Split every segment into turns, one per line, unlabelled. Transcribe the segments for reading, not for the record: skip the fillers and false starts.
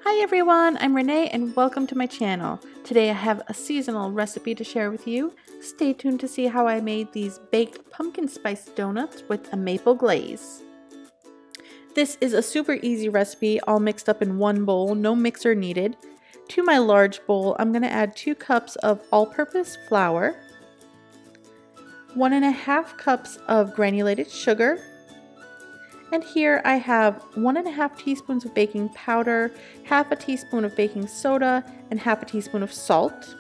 Hi everyone, I'm Renee and welcome to my channel. Today I have a seasonal recipe to share with you. Stay tuned to see how I made these baked pumpkin spice donuts with a maple glaze. This is a super easy recipe, all mixed up in one bowl, no mixer needed. To my large bowl, I'm going to add 2 cups of all-purpose flour, 1.5 cups of granulated sugar, and here I have 1.5 teaspoons of baking powder, half a teaspoon of baking soda, and half a teaspoon of salt.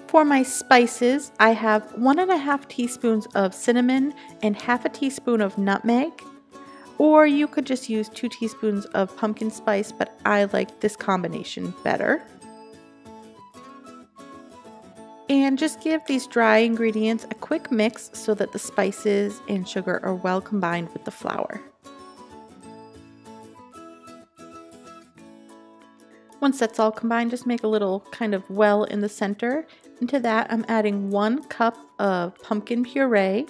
For my spices, I have 1.5 teaspoons of cinnamon and half a teaspoon of nutmeg, or you could just use 2 teaspoons of pumpkin spice, but I like this combination better. And just give these dry ingredients a quick mix so that the spices and sugar are well combined with the flour. Once that's all combined, just make a little kind of well in the center. Into that, I'm adding 1 cup of pumpkin puree,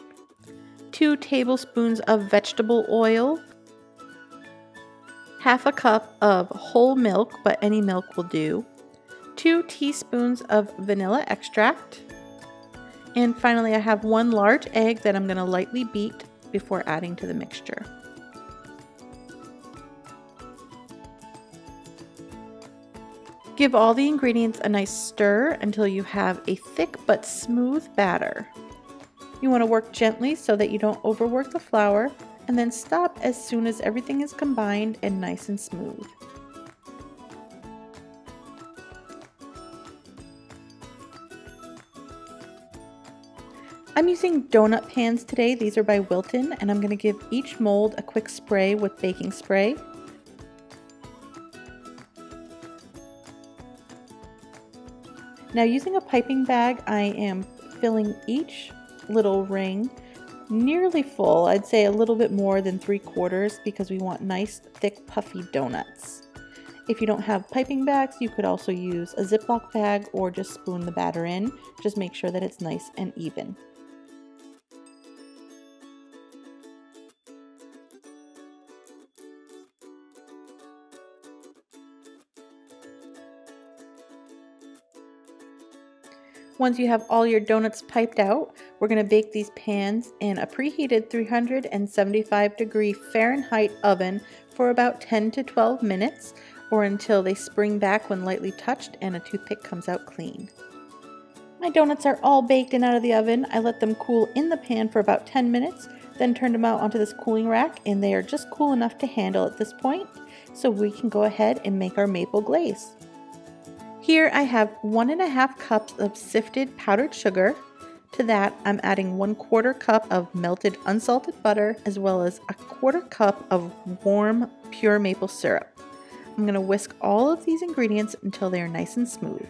2 tablespoons of vegetable oil, half a cup of whole milk, but any milk will do, 2 teaspoons of vanilla extract, and finally I have 1 large egg that I'm going to lightly beat before adding to the mixture. Give all the ingredients a nice stir until you have a thick but smooth batter. You want to work gently so that you don't overwork the flour, and then stop as soon as everything is combined and nice and smooth. I'm using donut pans today. These are by Wilton, and I'm going to give each mold a quick spray with baking spray. Now, using a piping bag, I am filling each little ring nearly full. I'd say a little bit more than 3/4 because we want nice, thick, puffy donuts. If you don't have piping bags, you could also use a Ziploc bag or just spoon the batter in. Just make sure that it's nice and even. Once you have all your donuts piped out, we're going to bake these pans in a preheated 375-degree Fahrenheit oven for about 10 to 12 minutes, or until they spring back when lightly touched and a toothpick comes out clean. My donuts are all baked and out of the oven. I let them cool in the pan for about 10 minutes, then turned them out onto this cooling rack, and they are just cool enough to handle at this point, so we can go ahead and make our maple glaze. Here I have 1.5 cups of sifted powdered sugar. To that, I'm adding 1/4 cup of melted unsalted butter, as well as 1/4 cup of warm pure maple syrup. I'm going to whisk all of these ingredients until they are nice and smooth.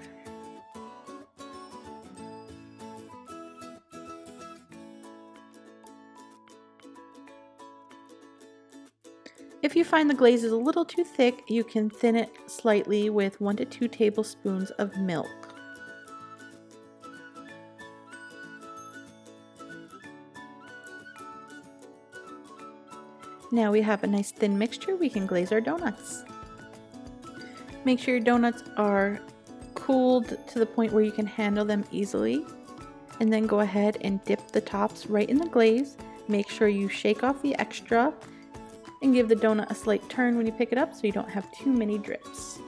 If you find the glaze is a little too thick, you can thin it slightly with 1 to 2 tablespoons of milk. Now we have a nice thin mixture, we can glaze our donuts. Make sure your donuts are cooled to the point where you can handle them easily, and then go ahead and dip the tops right in the glaze. Make sure you shake off the extra and give the donut a slight turn when you pick it up so you don't have too many drips.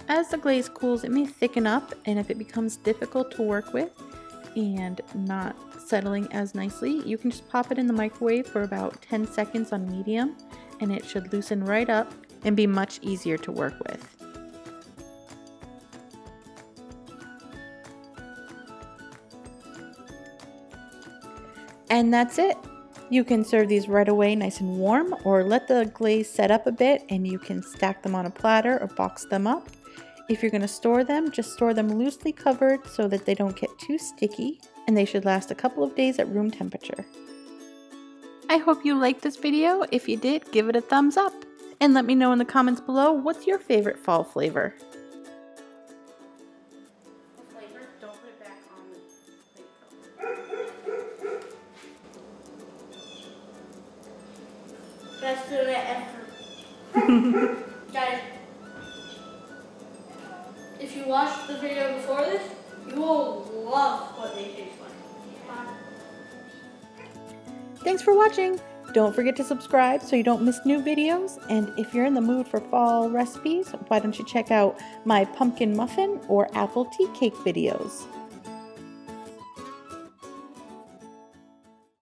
As the glaze cools, it may thicken up, and if it becomes difficult to work with and not settling as nicely, you can just pop it in the microwave for about 10 seconds on medium, and it should loosen right up and be much easier to work with. And that's it. You can serve these right away nice and warm, or let the glaze set up a bit and you can stack them on a platter or box them up. If you're going to store them, just store them loosely covered so that they don't get too sticky, and they should last a couple of days at room temperature. I hope you liked this video. If you did, give it a thumbs up, and let me know in the comments below what's your favorite fall flavor. Don't put it back on the plate.
Best donut ever. Guys, if you watched the video before this, you will love what they taste like.
Thanks for watching. Don't forget to subscribe so you don't miss new videos. And if you're in the mood for fall recipes, why don't you check out my pumpkin muffin or apple tea cake videos.